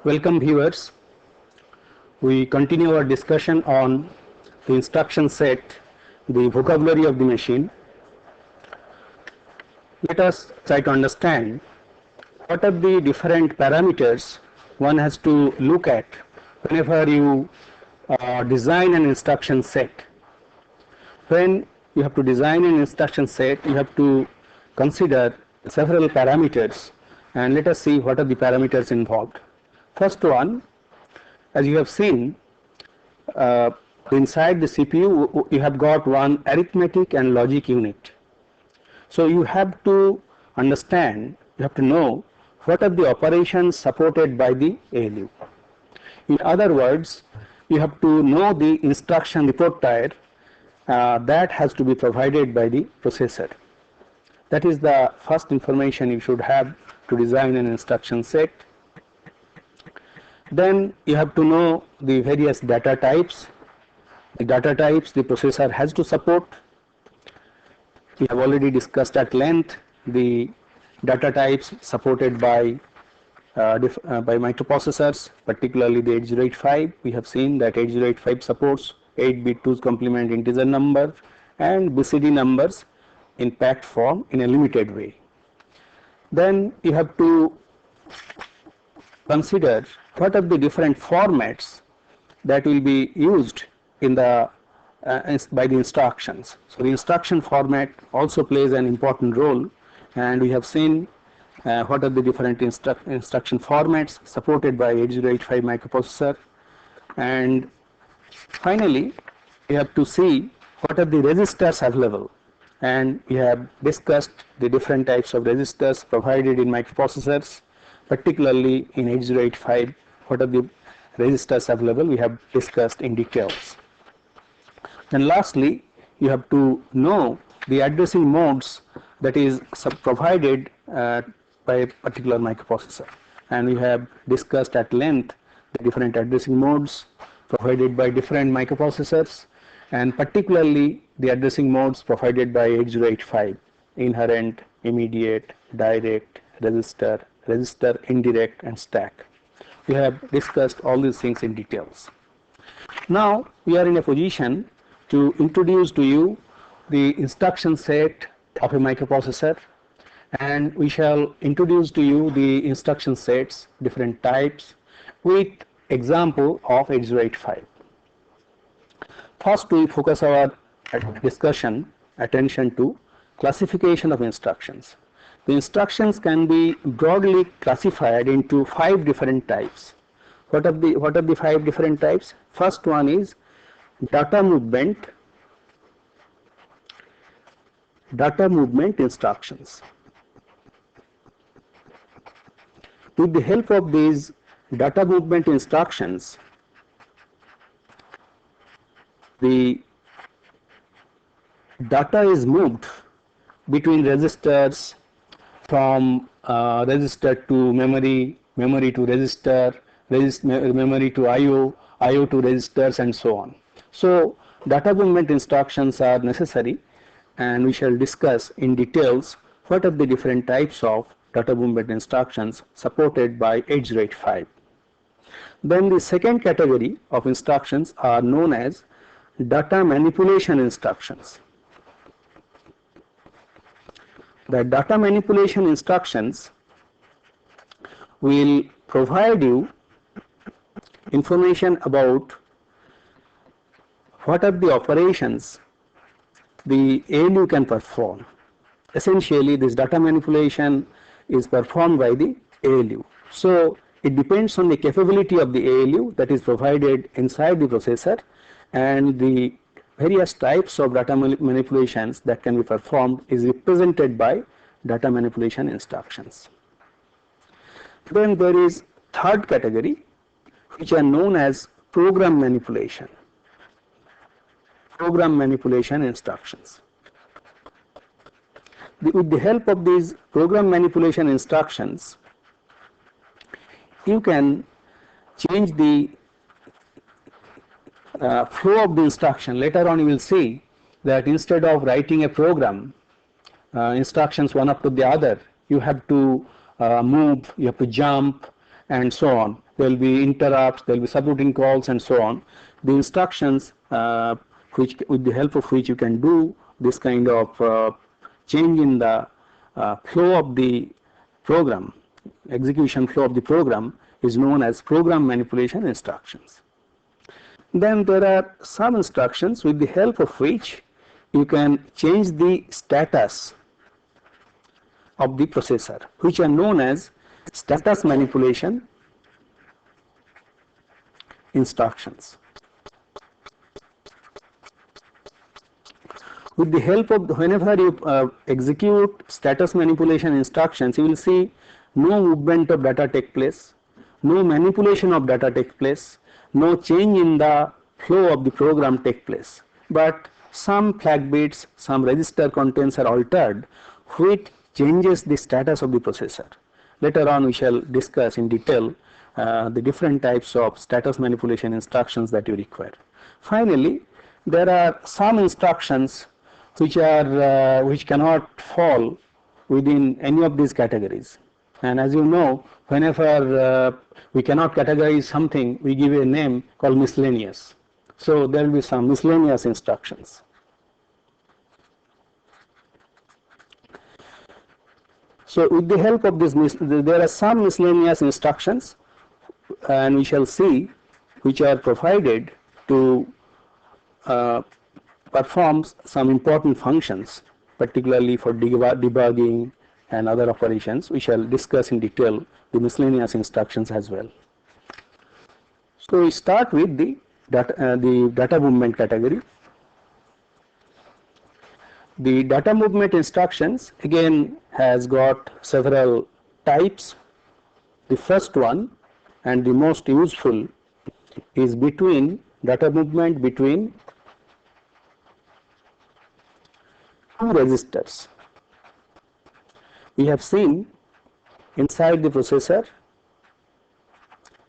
Welcome viewers. We continue our discussion on the instruction set, the vocabulary of the machine. Let us try to understand what are the different parameters one has to look at whenever you design an instruction set. When you have to design an instruction set, you have to consider several parameters, and let us see what are the parameters involved. First one, as you have seen, inside the CPU you have got one arithmetic and logic unit. So you have to understand, you have to know what are the operations supported by the ALU. In other words, you have to know the instruction report tier that has to be provided by the processor. That is the first information you should have to design an instruction set. Then you have to know the various data types. The data types the processor has to support. We have already discussed at length the data types supported by microprocessors, particularly the 8085. We have seen that 8085 supports 8-bit 2's complement integer number and BCD numbers in packed form in a limited way. Then you have to consider what are the different formats that will be used in the by the instructions. So the instruction format also plays an important role, and we have seen what are the different instruction formats supported by 8085 microprocessor. And finally, we have to see what are the registers available, and we have discussed the different types of registers provided in microprocessors, particularly in 8085. What are the registers available, we have discussed in details. And lastly, you have to know the addressing modes that is provided by a particular microprocessor, and we have discussed at length the different addressing modes provided by different microprocessors, and particularly the addressing modes provided by 8085: inherent, immediate, direct, register, register indirect, and stack. We have discussed all these things in details. Now we are in a position to introduce to you the instruction set of a microprocessor, and we shall introduce to you the instruction sets, different types, with example of 8085. First, we focus our discussion attention to classification of instructions. The instructions can be broadly classified into 5 different types. What are the 5 different types? First one is data movement instructions. With the help of these data movement instructions, the data is moved between registers, from register to memory, memory to register, memory to IO, IO to registers, and so on. So data movement instructions are necessary, and we shall discuss in details what are the different types of data movement instructions supported by 8085. Then the second category of instructions are known as data manipulation instructions. The data manipulation instructions will provide you information about what are the operations the ALU can perform. Essentially, this data manipulation is performed by the ALU. So it depends on the capability of the ALU that is provided inside the processor, and the various types of data manipulations that can be performed is represented by data manipulation instructions. Then there is third category, which are known as program manipulation instructions. With the help of these program manipulation instructions, you can change the flow of the instruction. Later on you will see that instead of writing a program, instructions one after the other, you have to move, you have to jump, and so on. there will be interrupts, there will be subroutine calls, and so on. The instructions which, with the help of which you can do this kind of change in the flow of the program, execution flow of the program, is known as program manipulation instructions. Then there are some instructions with the help of which you can change the status of the processor, which are known as status manipulation instructions. With the help of, whenever you execute status manipulation instructions, you will see no movement of data take place, no manipulation of data take place, no change in the flow of the program take place, but some flag bits, some register contents are altered, which changes the status of the processor. Later on we shall discuss in detail the different types of status manipulation instructions that you require. Finally, there are some instructions which are which cannot fall within any of these categories. And as you know, whenever we cannot categorize something, we give a name called miscellaneous. So there will be some miscellaneous instructions. So with the help of this, there are some miscellaneous instructions, and we shall see, which are provided to perform some important functions, particularly for debugging and other operations. We shall discuss in detail the miscellaneous instructions as well. So we start with the data movement category. The data movement instructions again has got several types. The first one and the most useful is between data movement between two registers. We have seen inside the processor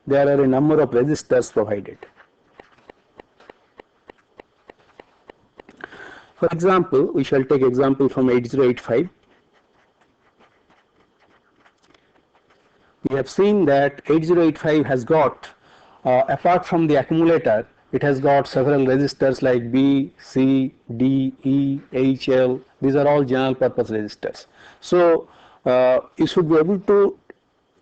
there are a number of registers provided. For example, we shall take example from 8085. We have seen that 8085 has got, apart from the accumulator, it has got several registers like B, C, D, E, H, L. These are all general purpose registers. So you should be able to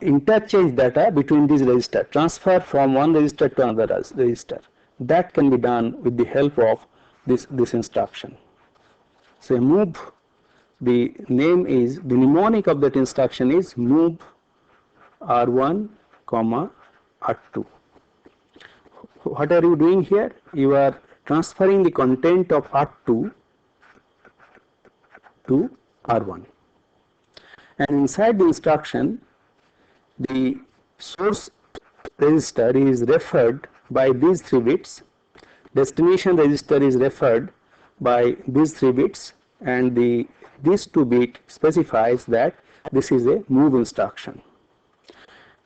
interchange data between these registers, transfer from one register to another register. That can be done with the help of this instruction. So move, the name is, the mnemonic of that instruction is move R1, R2. What are you doing here? You are transferring the content of R2 to R1. And inside the instruction, the source register is referred by these 3 bits, destination register is referred by these 3 bits, and this 2 bit specifies that this is a move instruction.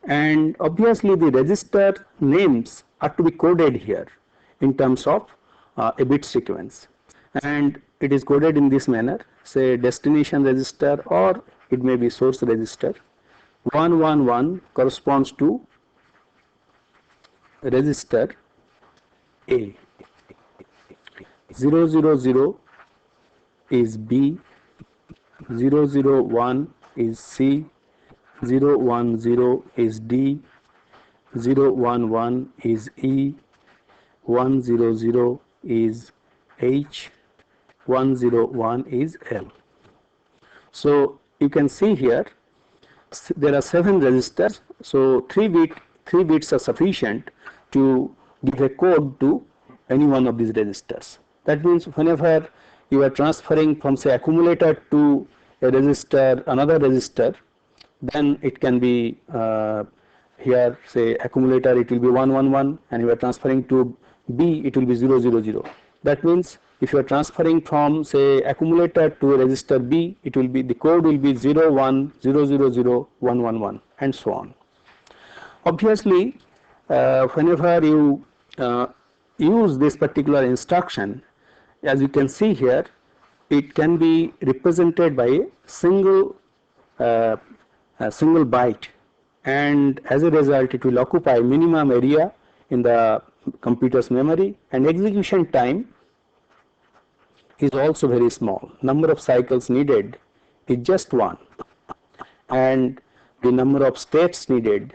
And obviously the register names are to be coded here in terms of a bit sequence, and it is coded in this manner. Say destination register, or it may be source register. 111 corresponds to register A, 000 is B, 001 is C, 010 is D, 011 is E, 100 is H, 101 is L. So you can see here there are 7 registers, so 3 bits are sufficient to give a code to any one of these registers. That means whenever you are transferring from, say, accumulator to a register, another register, then it can be here, say, accumulator, it will be 111, and you are transferring to B, it will be 000. That means if you are transferring from, say, accumulator to a register B, it will be, the code will be 01000111 and so on. Obviously, whenever you use this particular instruction, as you can see here, it can be represented by a single byte and as a result it will occupy minimum area in the computer's memory, and execution time is also very small. Number of cycles needed is just 1, and the number of states needed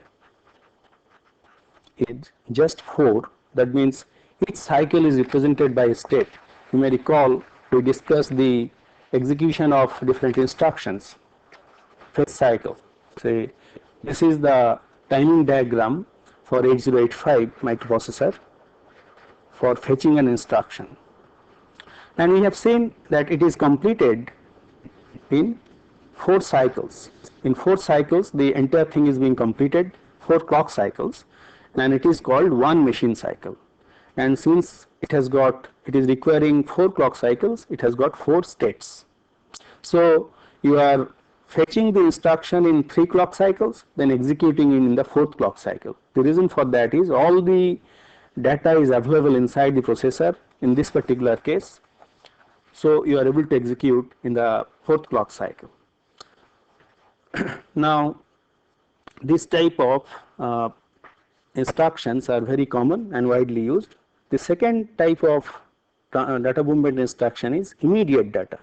is just 4. That means each cycle is represented by a state. You may recall we discussed the execution of different instructions, fetch cycle. Say this is the timing diagram for 8085 microprocessor for fetching an instruction, and we have seen that it is completed in 4 cycles. In 4 cycles the entire thing is being completed, 4 clock cycles, and it is called one machine cycle. And since it is requiring 4 clock cycles, it has got 4 states. So you are fetching the instruction in 3 clock cycles, then executing it in the 4th clock cycle. The reason for that is all the data is available inside the processor in this particular case, so you are able to execute in the 4th clock cycle. Now this type of instructions are very common and widely used. The second type of data movement instruction is immediate data.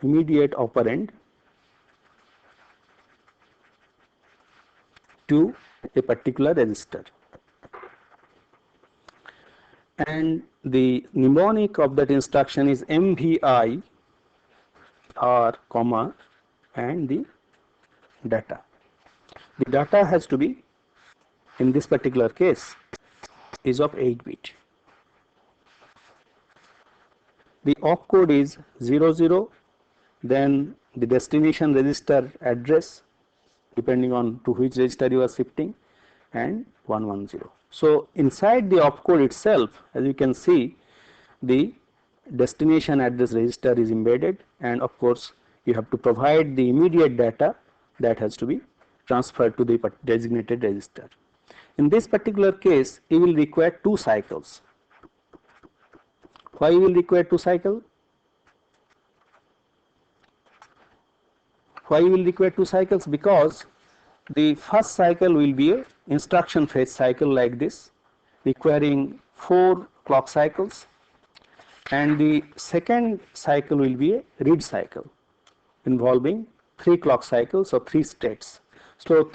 Immediate operand to a particular register, and the mnemonic of that instruction is MVI or comma and the data. The data has to be, in this particular case, is of 8-bit. The opcode is 00, then the destination register address depending on to which register you are shifting, and 110. So inside the opcode itself, as you can see, the destination address register is embedded, and of course you have to provide the immediate data that has to be transferred to the designated register. In this particular case, you will require 2 cycles. Why you will require 2 cycles? Why you will require 2 cycles? Because the first cycle will be a instruction fetch cycle like this, requiring 4 clock cycles, and the second cycle will be a read cycle involving 3 clock cycles or 3 states. So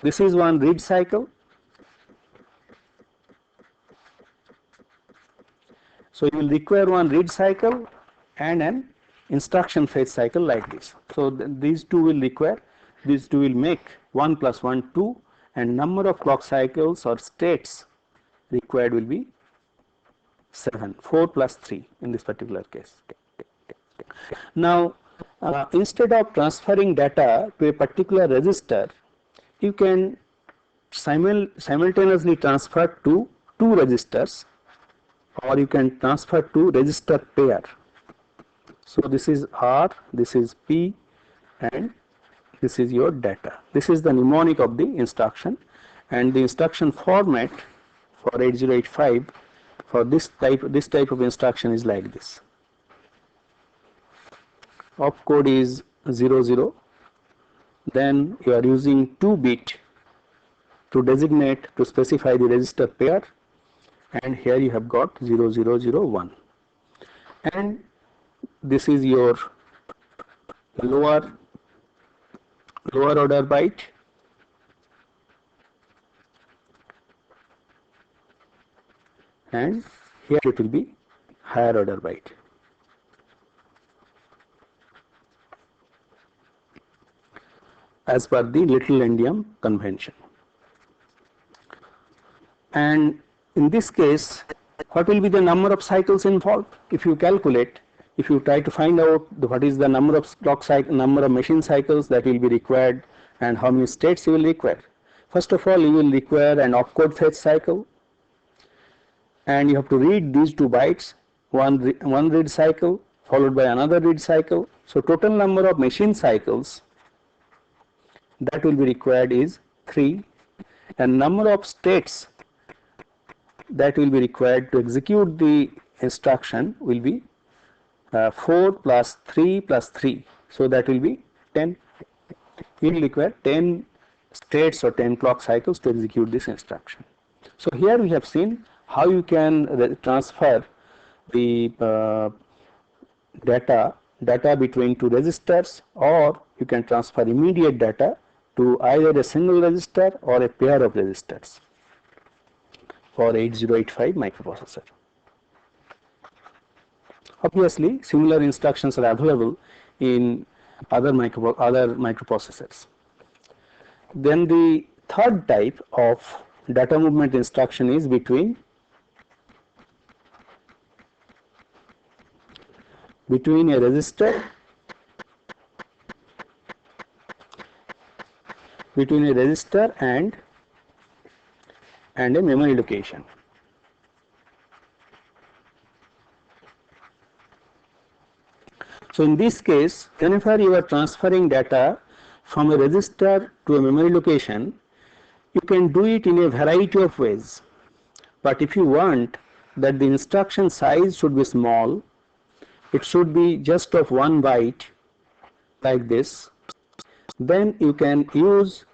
this is one read cycle. So you will require one read cycle and an instruction fetch cycle like this. So these two will make 1 plus 1 2, and number of clock cycles or states required will be 7, 4 plus 3 in this particular case. Now instead of transferring data to a particular register, you can simultaneously transfer to 2 registers, or you can transfer to register pair. So this is R, this is P, and this is your data. This is the mnemonic of the instruction, and the instruction format for 8085 for this type of instruction is like this. Opcode is 00, then you are using 2-bit to specify the register pair, and here you have got 0001, and this is your lower order byte, and here it will be higher order byte. As per the little endian convention. And in this case, what will be the number of cycles involved? If you calculate, if you try to find out what is the number of number of machine cycles that will be required and how many states you will require. First of all, you will require an opcode fetch cycle, and you have to read these 2 bytes, one read cycle followed by another read cycle. So total number of machine cycles that will be required is 3, and number of states that will be required to execute the instruction will be 4 plus 3 plus 3. So that will be 10. You will require 10 states or 10 clock cycles to execute this instruction. So here we have seen how you can transfer the data between two registers, or you can transfer immediate data to either a single register or a pair of registers for 8085 microprocessor. Obviously, similar instructions are available in other microprocessors. Then the third type of data movement instruction is between a register and a memory location. So in this case, whenever you are transferring data from a register to a memory location, you can do it in a variety of ways. But if you want that the instruction size should be small, it should be just of 1 byte like this, then you can use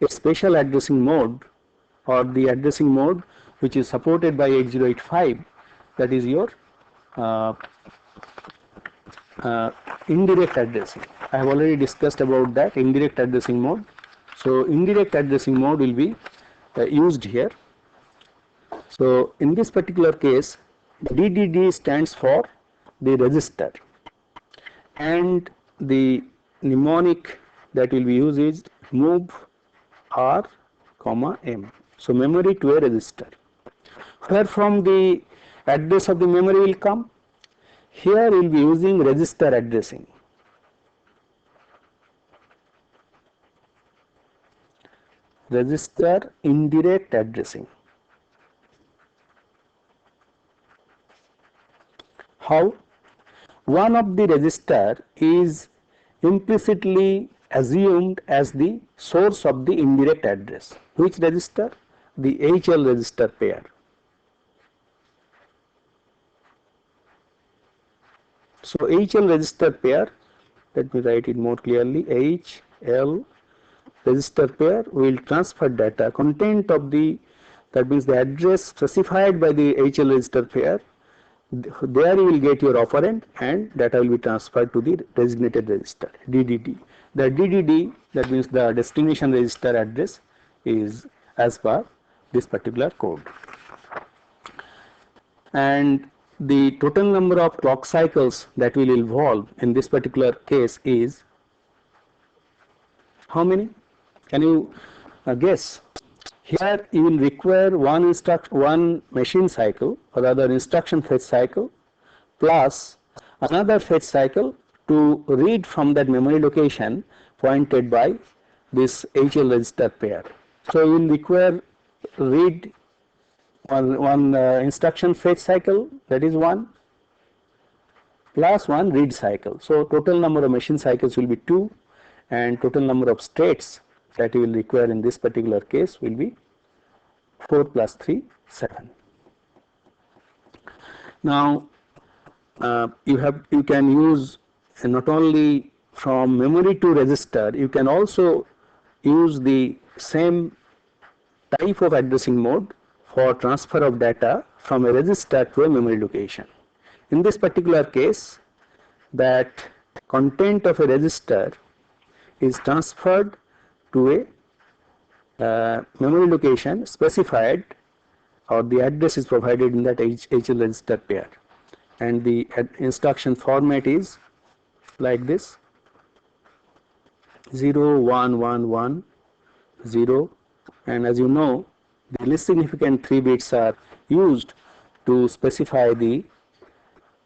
a special addressing mode, or the addressing mode which is supported by 8085, that is your indirect addressing. I have already discussed about that indirect addressing mode. So indirect addressing mode will be used here. So in this particular case, DDD stands for the register, and the mnemonic that will be used is move R, M. So memory to a register. Where from the address of the memory will come? Here we will be using register addressing. Register indirect addressing. How? One of the register is implicitly assumed as the source of the indirect address. Which register? The HL register pair. So HL register pair, let me write it more clearly, HL register pair will transfer data content of the, that means the address specified by the HL register pair. There you will get your operand and data will be transferred to the designated register, DDD. The DDD, that means the destination register address, is as per this particular code. And the total number of clock cycles that will involve in this particular case is how many? Can you guess? Here you will require one machine cycle, or rather instruction fetch cycle, plus another fetch cycle to read from that memory location pointed by this HL register pair. So you will require read one instruction fetch cycle, that is 1, plus 1 read cycle. So total number of machine cycles will be 2, and total number of states that you will require in this particular case will be 4 plus 3, 7. Now you can use not only from memory to register, you can also use the same type of addressing mode for transfer of data from a register to a memory location. In this particular case, that content of a register is transferred to a memory location specified, or the address is provided in that HL register pair, and the instruction format is like this: 0 1 1 1 0, and as you know, the least significant 3 bits are used to specify the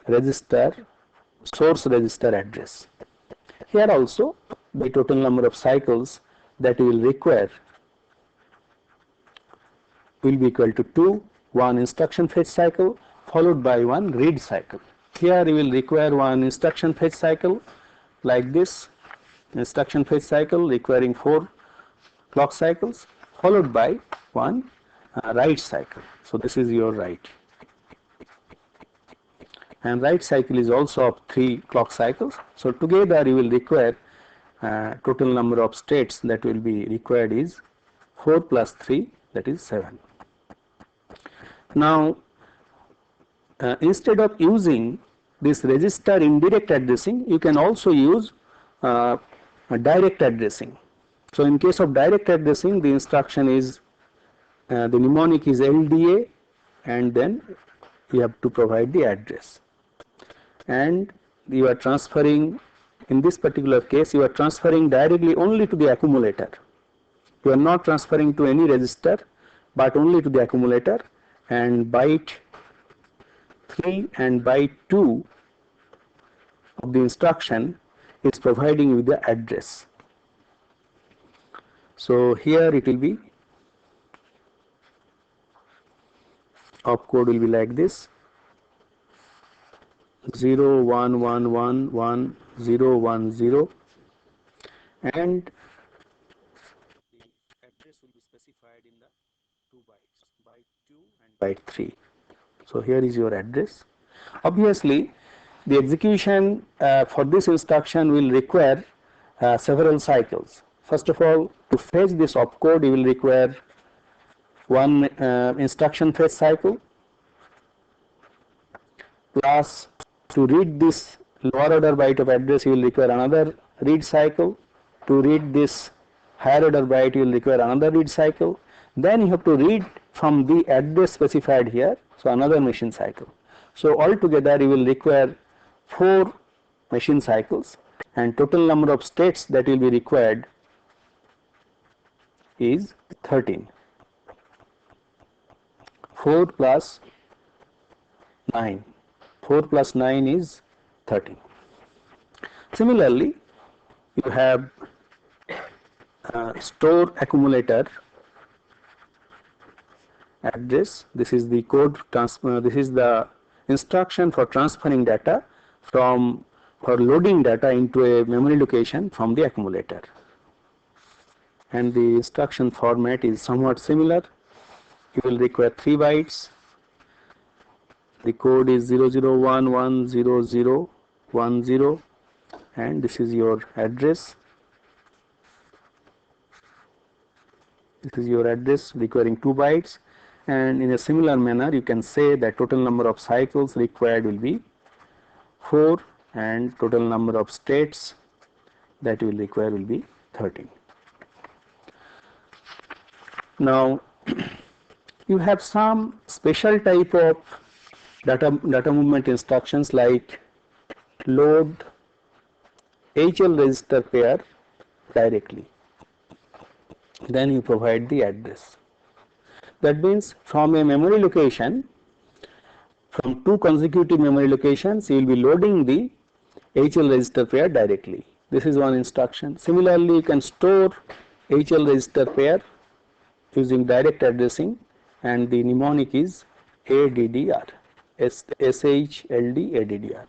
register source register address. Here also the total number of cycles that you will require will be equal to 2, 1 instruction fetch cycle followed by 1 read cycle. Here you will require 1 instruction fetch cycle like this, instruction fetch cycle requiring 4 clock cycles followed by 1 write cycle. So this is your write. and write cycle is also of 3 clock cycles. So together you will require total number of states that will be required is 4 plus 3, that is 7. Now instead of using this register indirect addressing, you can also use direct addressing. So in case of direct addressing, the instruction is the mnemonic is LDA, and then you have to provide the address, and you are transferring, in this particular case you are transferring directly only to the accumulator. You are not transferring to any register but only to the accumulator, and byte 3 and byte 2 of the instruction is providing you the address. So here it will be, opcode will be like this: 0 1 1 1 1 0 1 0, and the address will be specified in the 2 bytes, byte 2 and byte 3. So here is your address. Obviously the execution for this instruction will require several cycles. First of all, to fetch this opcode you will require one instruction fetch cycle, plus to read this lower order byte of address you will require another read cycle. To read this higher order byte you will require another read cycle. Then you have to read from the address specified here, so another machine cycle. So altogether you will require 4 machine cycles, and total number of states that will be required is 13. 4 plus 9. 4 plus 9 is 13. Similarly, you have store accumulator address. This is the code transfer. This is the instruction for transferring data from, for loading data into a memory location from the accumulator, and the instruction format is somewhat similar. You will require 3 bytes. The code is 00110010, and this is your address. This is your address requiring 2 bytes, and in a similar manner you can say that total number of cycles required will be 4, and total number of states that you will require will be 13. Now you have some special type of data movement instructions like load HL register pair directly, then you provide the address. That means from a memory location, from 2 consecutive memory locations you will be loading the HL register pair directly. This is one instruction. Similarly, you can store HL register pair using direct addressing, and the mnemonic is ADDR, SHLD ADDR.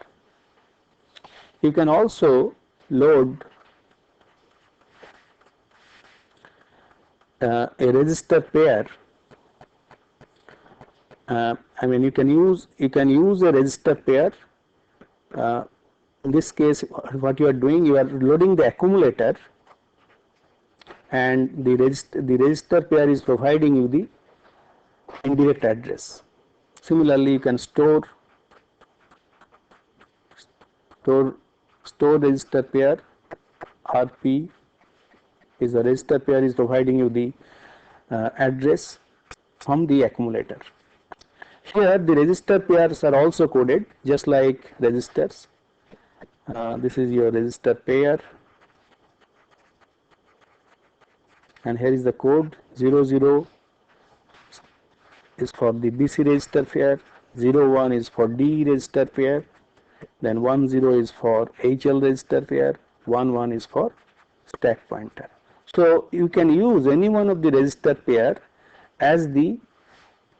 You can also load a register pair. I mean, you can use a register pair. In this case, what you are doing, you are loading the accumulator, and the register pair is providing you the indirect address. Similarly, you can store register pair. RP is the register pair is providing you the address from the accumulator. Here the register pairs are also coded just like registers. This is your register pair, and here is the code. 00 is for the BC register pair, 01 is for D register pair, then 10 is for HL register pair, 11 is for stack pointer. So you can use any one of the register pair as the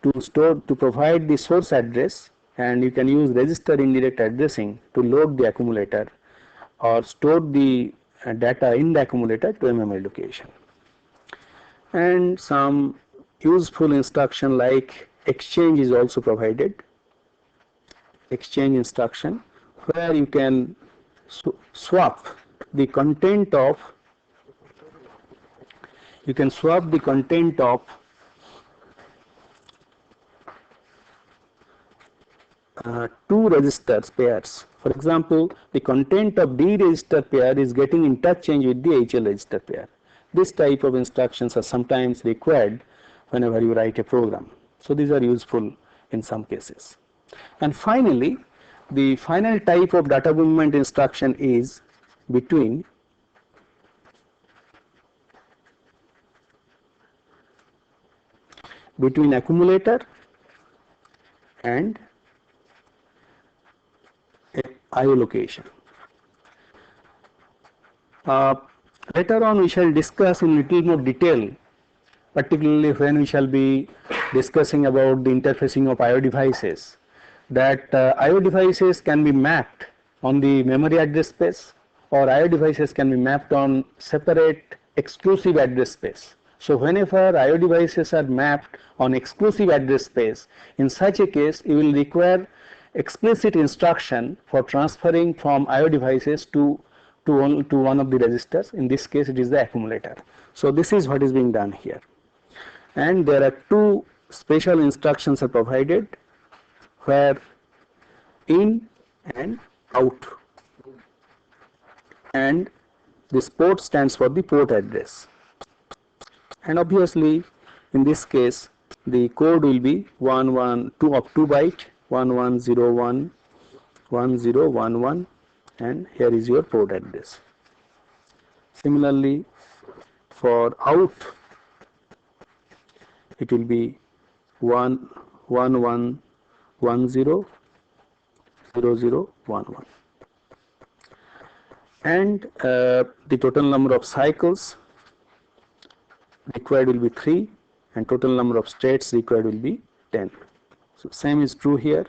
to provide the source address, and you can use register indirect addressing to load the accumulator or store the data in the accumulator to a memory location. And some useful instruction like exchange is also provided. exchange instruction where you can swap the content of two registers pairs. For example, the content of D register pair is getting interchanged with the HL register pair. This type of instructions are sometimes required whenever you write a program. So these are useful in some cases. And finally, the final type of data movement instruction is between accumulator and IO location. Later on we shall discuss in little more detail, particularly when we shall be discussing about the interfacing of IO devices, that IO devices can be mapped on the memory address space, or IO devices can be mapped on separate exclusive address space. So whenever IO devices are mapped on exclusive address space, in such a case you will require explicit instruction for transferring from IO devices to one of the registers. In this case it is the accumulator. So this is what is being done here. And there are two special instructions are provided where in and out, and this port stands for the port address. And obviously in this case the code will be 2 byte 1101 1011, and here is your port address. Similarly for out it will be 1110 0011, and the total number of cycles required will be 3, and total number of states required will be 10. So same is true here.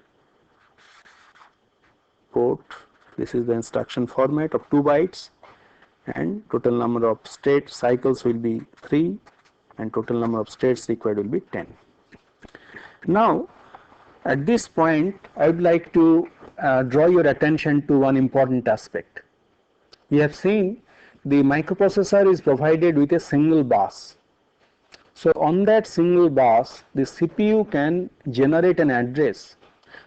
Port, this is the instruction format of 2 bytes, and total number of state cycles will be 3, and total number of states required will be 10. Now at this point I would like to draw your attention to one important aspect. We have seen the microprocessor is provided with a single bus. So on that single bus the CPU can generate an address.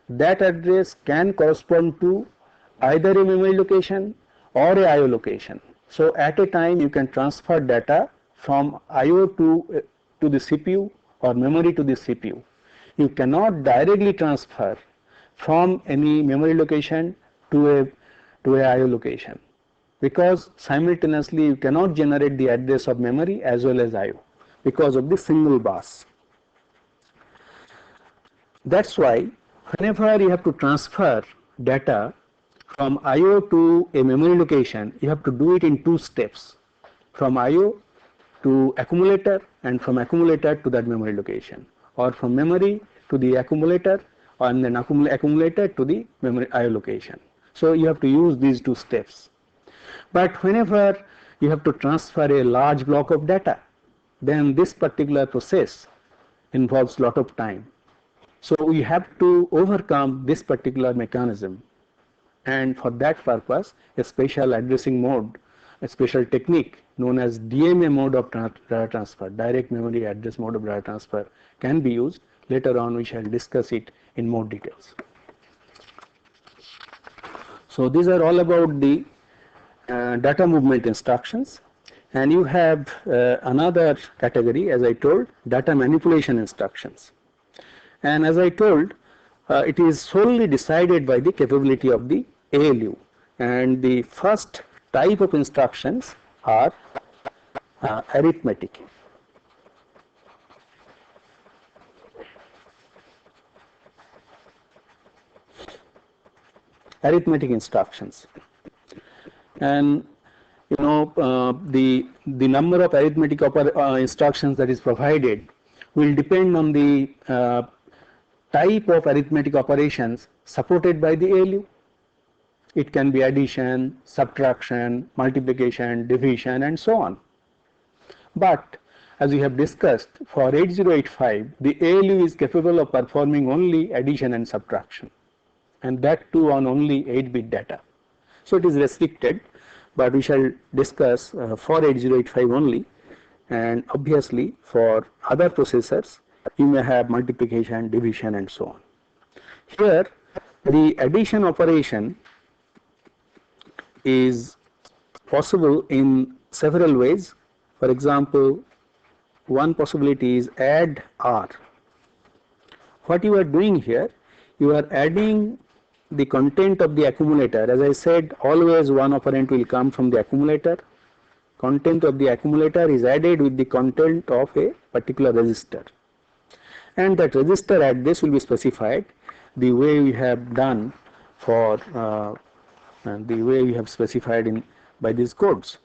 That address can correspond to either a memory location or a IO location. So at a time you can transfer data from IO to the CPU or memory to the CPU. You cannot directly transfer from any memory location to a IO location, because simultaneously you cannot generate the address of memory as well as IO because of the single bus. That's why whenever you have to transfer data from IO to a memory location, you have to do it in two steps: from IO to accumulator, and from accumulator to that memory location, or from memory to the accumulator, and then accumulator to the memory IO location. So you have to use these two steps. But whenever you have to transfer a large block of data, then this particular process involves a lot of time. So we have to overcome this particular mechanism, and for that purpose a special addressing mode, a special technique known as DMA mode of data transfer, direct memory address mode of data transfer, can be used. Later on we shall discuss it in more details. So these are all about the data movement instructions, and you have another category, as I told, data manipulation instructions. And as I told, it is solely decided by the capability of the ALU, and the first type of instructions are arithmetic. Arithmetic instructions, and you know the number of arithmetic instructions that is provided will depend on the type of arithmetic operations supported by the ALU. It can be addition, subtraction, multiplication, division, and so on. But as we have discussed, for 8085 the ALU is capable of performing only addition and subtraction. and that too on only 8-bit data. So it is restricted, but we shall discuss for 8085 only, and obviously for other processors you may have multiplication, division and so on. Here the addition operation is possible in several ways. For example, one possibility is add R. What you are doing here, you are adding the content of the accumulator. As I said, always one operand will come from the accumulator. Content of the accumulator is added with the content of a particular register, and that register address will be specified the way we have done for the way we have specified in by these codes.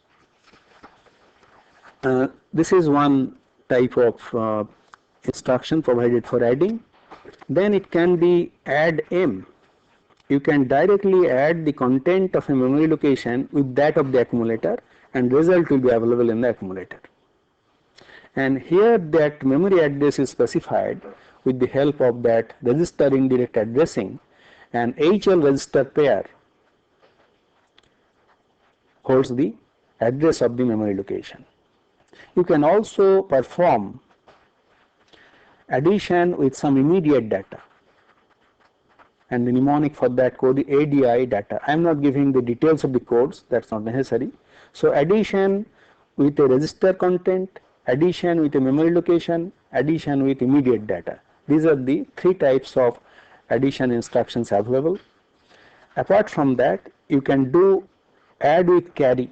This is one type of instruction provided for adding. Then it can be add M. You can directly add the content of a memory location with that of the accumulator, and result will be available in the accumulator. And here that memory address is specified with the help of that register indirect addressing, and HL register pair holds the address of the memory location. You can also perform addition with some immediate data, and the mnemonic for that code is ADI data. I am not giving the details of the codes, that is not necessary. So addition with a register content, addition with a memory location, addition with immediate data. These are the three types of addition instructions available. Apart from that, you can do add with carry.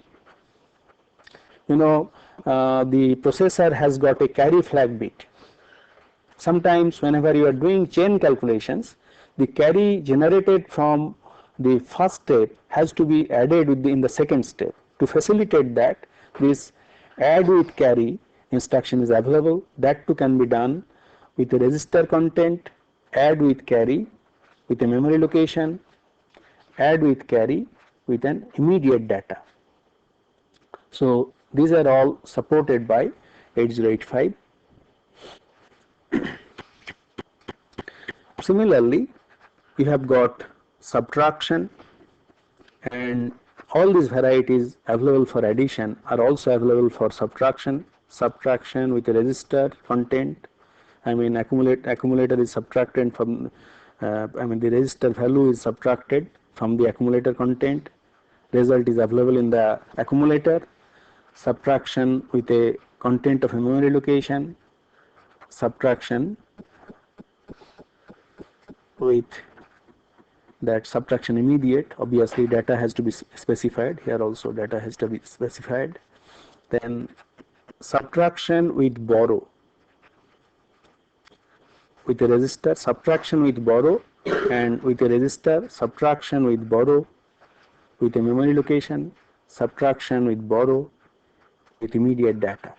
You know, the processor has got a carry flag bit. Sometimes whenever you are doing chain calculations, the carry generated from the first step has to be added with in the second step. To facilitate that, this add with carry instruction is available. That too can be done with a register content, add with carry with a memory location, add with carry with an immediate data. So these are all supported by 8085. Similarly, you have got subtraction, and all these varieties available for addition are also available for subtraction. Subtraction with a register content, I mean accumulator is subtracted from, the register value is subtracted from the accumulator content. Result is available in the accumulator. Subtraction with a content of a memory location. Subtraction with that subtraction immediate. Obviously data has to be specified. Here also data has to be specified. Then subtraction with borrow with a register, subtraction with borrow, and with a register, subtraction with borrow with a memory location, subtraction with borrow with immediate data.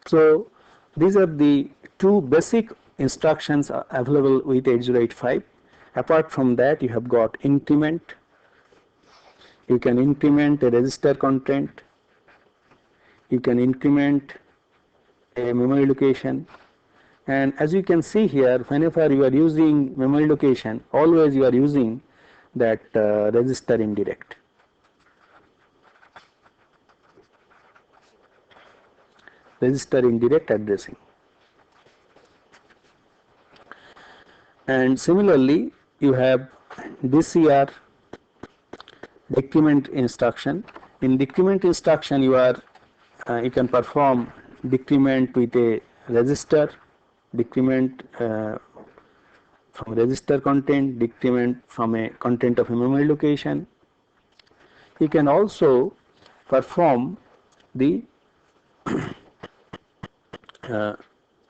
So these are the two basic instructions available with 8085. Apart from that, you have got increment. You can increment a register content. You can increment a memory location. And as you can see here, whenever you are using memory location, always you are using that register indirect. Register indirect addressing. And similarly, you have DCR, decrement instruction. In decrement instruction, you can perform decrement with a register, decrement from register content, decrement from a content of a memory location. You can also perform the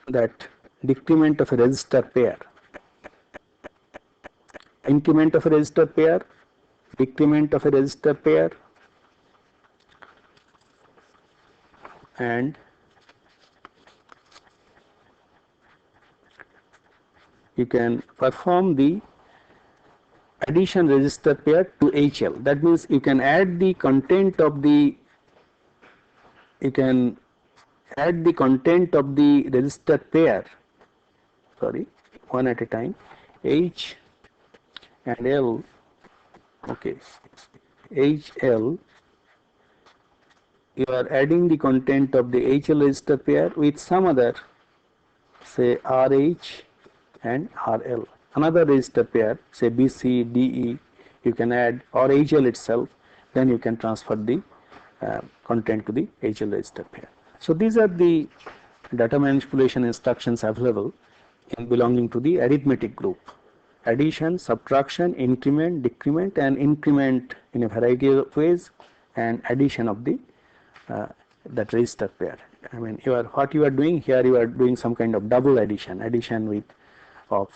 that decrement of a register pair, increment of a register pair, decrement of a register pair, and you can perform the addition register pair to HL. That means you can add the content of the register pair, sorry, one at a time. H and L, okay, HL, you are adding the content of the HL register pair with some other, say RH and RL. Another register pair, say BC, DE, you can add, or HL itself, then you can transfer the content to the HL register pair. So these are the data manipulation instructions available in belonging to the arithmetic group: addition, subtraction, increment, decrement, and increment in a variety of ways, and addition of the that register pair. I mean, what you are doing here, you are doing some kind of double addition, addition with of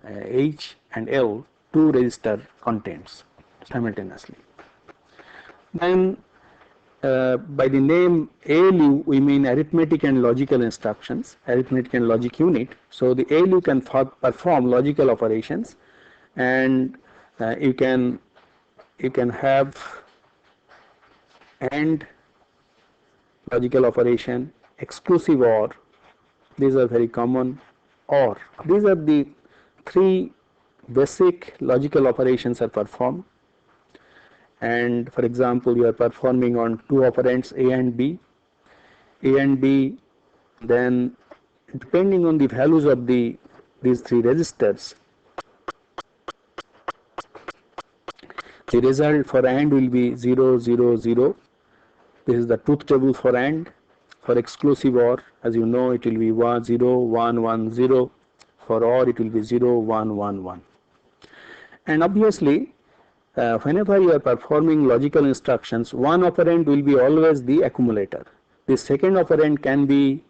H and L, two register contents simultaneously. Then by the name ALU, we mean arithmetic and logical instructions, arithmetic and logic unit. So the ALU can perform logical operations, and you can have AND logical operation, exclusive OR, these are very common, OR. These are the three basic logical operations are performed. And for example, you are performing on two operands A and B, then depending on the values of these three registers, the result for AND will be 0, 0, 0. This is the truth table for AND. For exclusive OR, as you know, it will be 1, 0, 1, 1, 0. For OR, it will be 0, 1, 1, 1. And obviously, whenever you are performing logical instructions, one operand will be always the accumulator. The second operand can be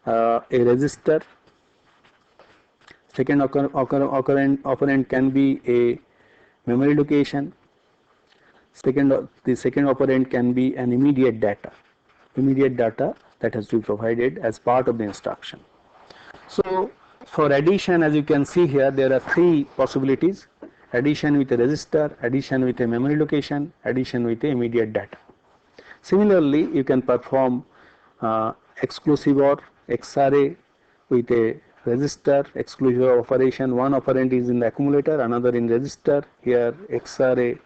a register. Second operand can be a memory location. The second operand can be an immediate data that has to be provided as part of the instruction. So for addition, as you can see here, there are three possibilities: addition with a register, addition with a memory location, addition with a immediate data. Similarly, you can perform exclusive OR, XRA, with a register, exclusive operation. One operand is in the accumulator, another in register. Here XRA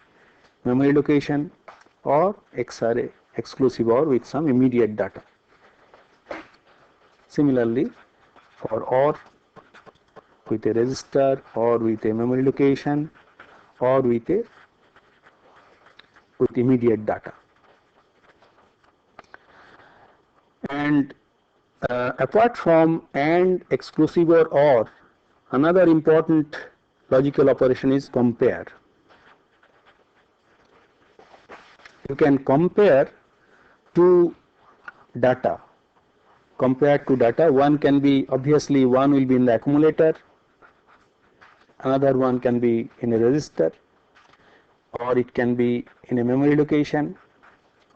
memory location, or XRA exclusive OR with some immediate data. Similarly, for OR with a register, or with a memory location, or with immediate data. And apart from AND, exclusive OR, another important logical operation is compare. You can compare two data. Compared to data, one can be, obviously one will be in the accumulator, another one can be in a register, or it can be in a memory location,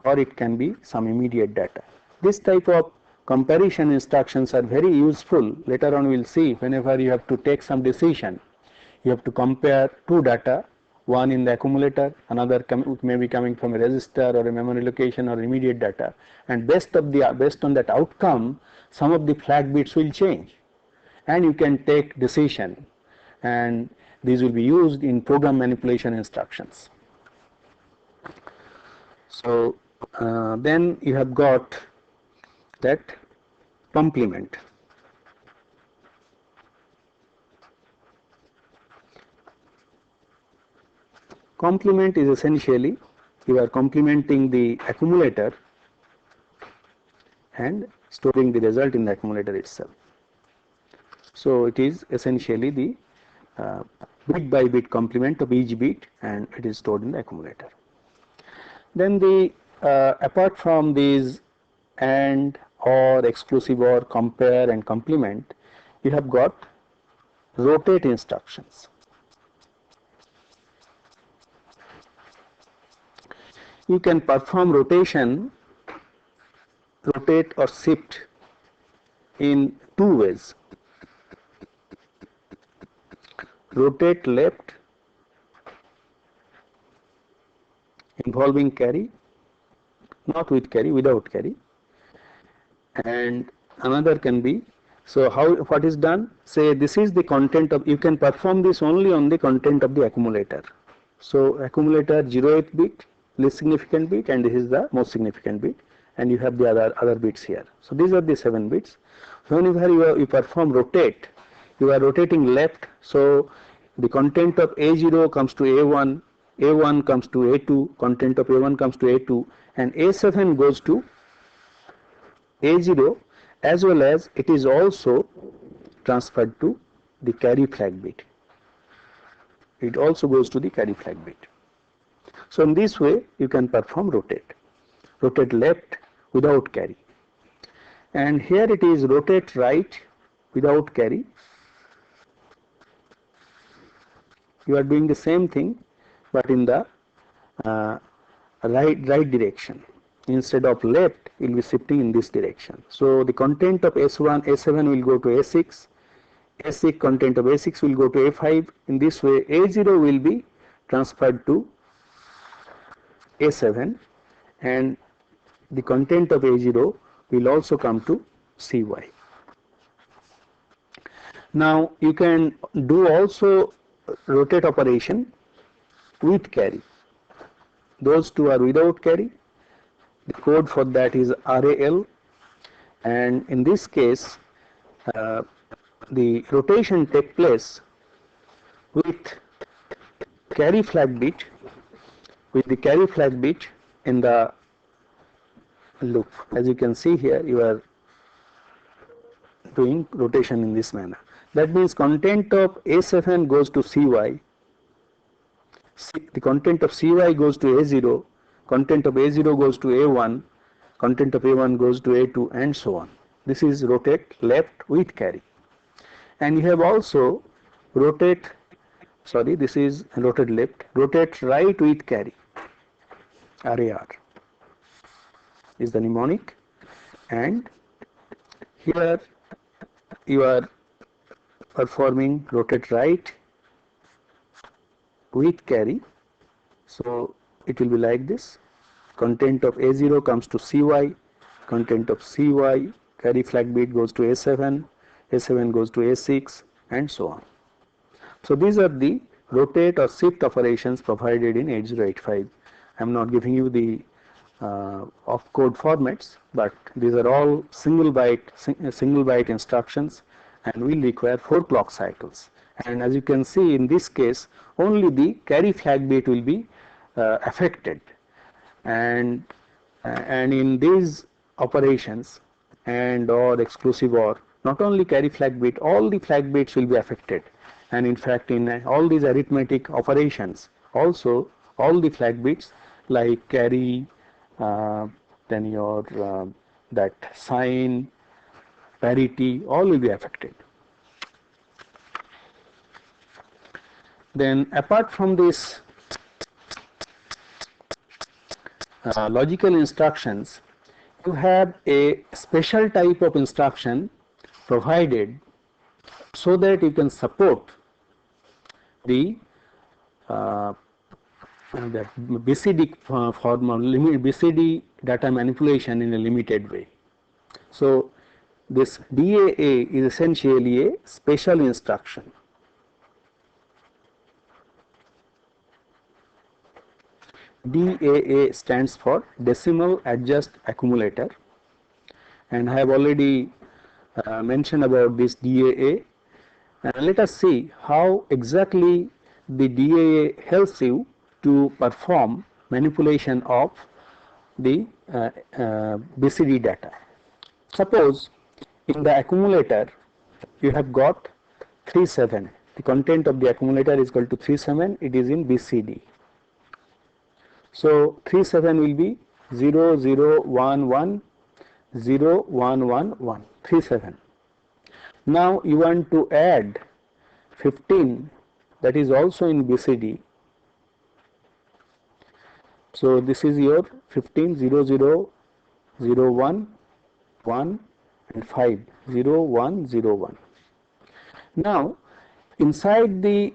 or it can be some immediate data. This type of comparison instructions are very useful. Later on we will see, whenever you have to take some decision, you have to compare two data, one in the accumulator, another may be coming from a register or a memory location or immediate data, and based on that outcome, some of the flag bits will change, and you can take decision, and these will be used in program manipulation instructions. So then you have got that complement. Complement is essentially, you are complementing the accumulator and storing the result in the accumulator itself. So it is essentially the bit by bit complement of each bit, and it is stored in the accumulator. Then the apart from these AND, OR, exclusive OR, compare and complement, you have got rotate instructions. You can perform rotate or shift in two ways. Rotate left involving carry, not with carry, without carry, and another can be So what is done? Say this is the content of, you can perform this only on the content of the accumulator. So accumulator 0th bit, least significant bit, and this is the most significant bit, and you have the other bits here. So these are the 7 bits. Whenever you perform rotate, you are rotating left. So the content of A0 comes to A1, A1 comes to A2, content of A1 comes to A2, and A7 goes to A0, as well as it is also transferred to the carry flag bit. It also goes to the carry flag bit. So in this way you can perform rotate left without carry, and here it is rotate right without carry. You are doing the same thing but in the right direction. Instead of left, it will be shifting in this direction. So the content of S1, A7 will go to A6, A6 content of A6 will go to A5. In this way, A0 will be transferred to A7, and the content of A0 will also come to CY. Now you can do also rotate operation with carry. Those two are without carry. The code for that is RAL, and in this case the rotation takes place with carry flag bit, with the carry flag bit in the loop. As you can see here, you are doing rotation in this manner. That means content of A7 goes to CY, the content of CY goes to A0, content of A0 goes to A1, content of A1 goes to A2, and so on. This is rotate left with carry. And you have also this is rotate left, rotate right with carry. RAR is the mnemonic, and here you are performing rotate right with carry. So it will be like this: content of A0 comes to CY, content of CY, carry flag bit goes to A7, A7 goes to A6, and so on. So these are the rotate or shift operations provided in 8085. I am not giving you the opcode formats, but these are all single byte instructions and will require 4 clock cycles. And as you can see, in this case only the carry flag bit will be affected, and in these operations and or exclusive or, not only carry flag bit, all the flag bits will be affected. And in fact, in all these arithmetic operations also all the flag bits like carry, then your that sign, parity, all will be affected. Then apart from this logical instructions, you have a special type of instruction provided so that you can support the BCD BCD data manipulation in a limited way. So this DAA is essentially a special instruction. DAA stands for Decimal Adjust Accumulator, and I have already mentioned about this DAA. Let us see how exactly the DAA helps you to perform manipulation of the BCD data. Suppose in the accumulator you have got 37. The content of the accumulator is equal to 37. It is in BCD. So 37 will be 0 0 1 1 0 1 1 1 37. Now you want to add 15, that is also in BCD. So this is your 15 0 0 0 1 1 and 5 0 1 0 1. Now inside the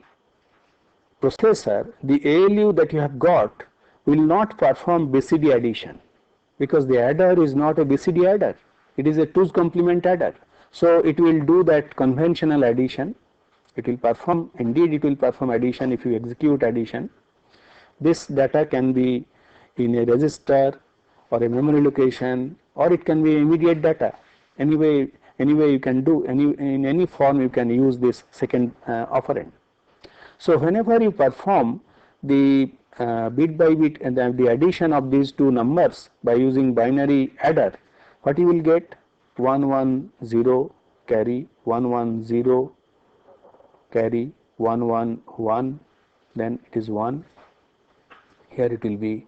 processor, the ALU that you have got will not perform BCD addition, because the adder is not a BCD adder, it is a 2's complement adder. So it will do that conventional addition. It will perform, indeed it will perform addition if you execute addition. This data can be in a register or a memory location, or it can be immediate data. Anyway you can do, in any form you can use this second operand. So whenever you perform the bit by bit and the addition of these two numbers by using binary adder, what you will get? 110 carry 110 carry 111, then it is 1. Here it will be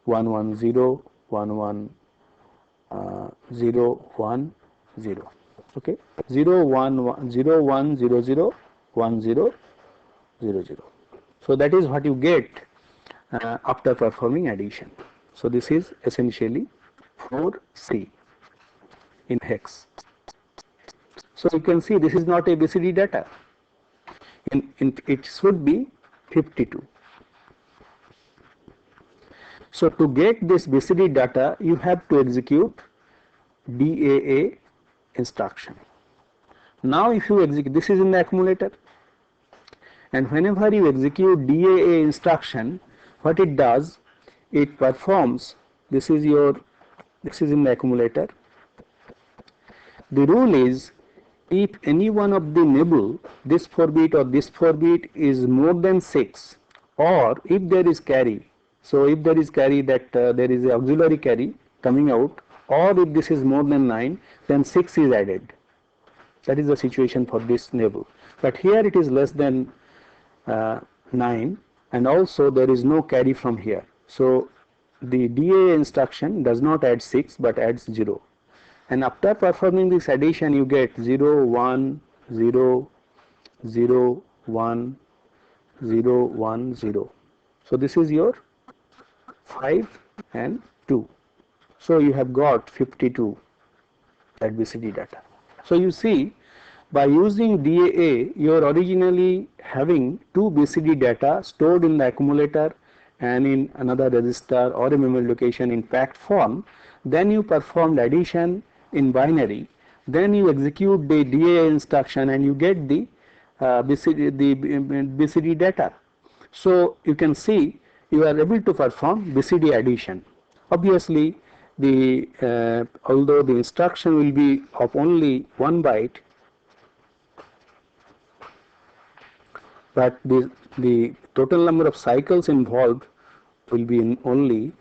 110 110 1 0. Okay, 0 1 0 1 0 0 1 0 0 0. So that is what you get after performing addition. So this is essentially 4C in hex. So you can see this is not a BCD data. It should be 52. So to get this BCD data, you have to execute DAA instruction. Now if you execute, this is in the accumulator, and whenever you execute DAA instruction, what it does, it performs, this is in the accumulator. The rule is, if any one of the nibble, this 4-bit or this 4-bit is more than 6, or if there is carry, so if there is carry, that there is a auxiliary carry coming out, or if this is more than 9, then 6 is added. That is the situation for this nibble. But here it is less than 9, and also there is no carry from here. So the DA instruction does not add 6 but adds 0. And after performing this addition, you get 0 1 0 0 1 0 1 0. So this is your 5 and 2. So you have got 52, that BCD data. So you see, by using DAA, you are originally having two BCD data stored in the accumulator and in another register or a memory location in packed form. Then you performed addition in binary. Then you execute the DAA instruction and you get the BCD data. So you can see you are able to perform BCD addition. Obviously, although the instruction will be of only 1 byte, but the total number of cycles involved will be in only,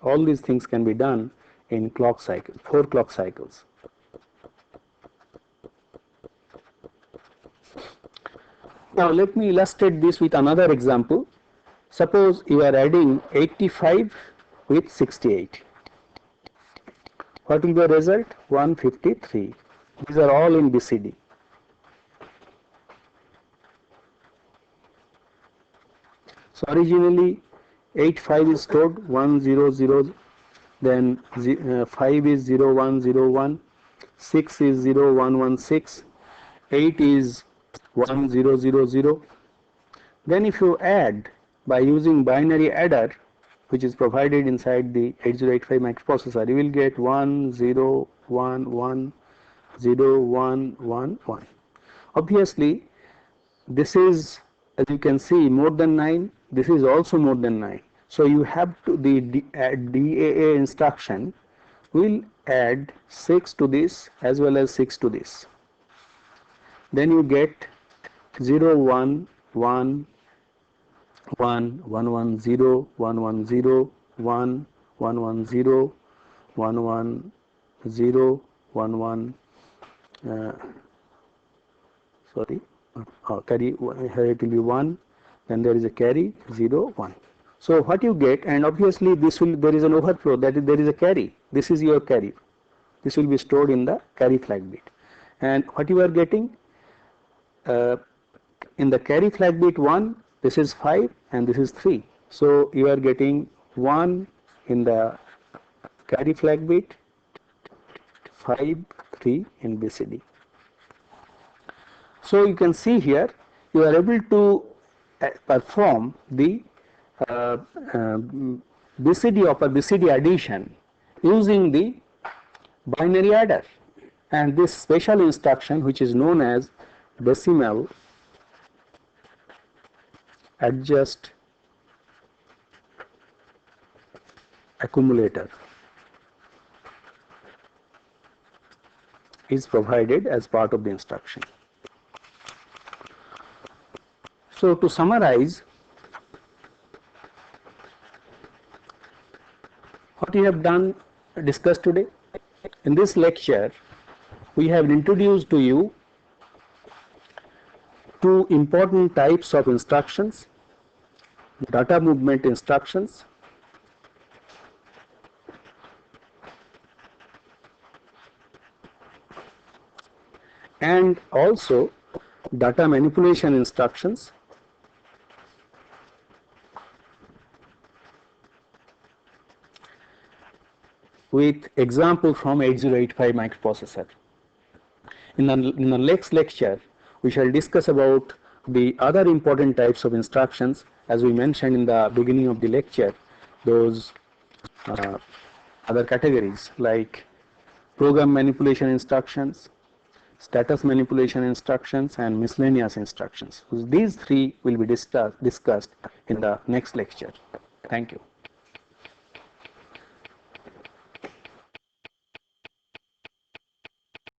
all these things can be done in clock cycle, 4 clock cycles. Now let me illustrate this with another example. Suppose you are adding 85 with 68. What will be the result? 153. These are all in BCD. So originally 85 is stored 100, then 5 is 0101, 6 is 0116, 8 is 1000. Then if you add by using binary adder, which is provided inside the 8085 microprocessor, you will get 10110111. Obviously, this is, as you can see, more than 9. This is also more than 9. So you have to, the DAA instruction will add 6 to this as well as 6 to this. Then you get 0 1 1 1 1 1 0 1 1 0 1 1 1 0 1 1 0 1 1 carry, here it will be 1, then there is a carry 0 1. So what you get, and obviously this will, there is an overflow, that is, there is a carry, this is your carry, this will be stored in the carry flag bit, and what you are getting in the carry flag bit 1, this is 5 and this is 3. So you are getting 1 in the carry flag bit, 5 3 in BCD. So you can see here you are able to perform the BCD addition using the binary adder. And this special instruction, which is known as decimal adjust accumulator, is provided as part of the instruction. So to summarize, what we have discussed today in this lecture, we have introduced to you two important types of instructions: data movement instructions and also data manipulation instructions, with example from 8085 microprocessor. In the next lecture, we shall discuss about the other important types of instructions, as we mentioned in the beginning of the lecture, those other categories like program manipulation instructions, status manipulation instructions, and miscellaneous instructions. These three will be discussed in the next lecture. Thank you.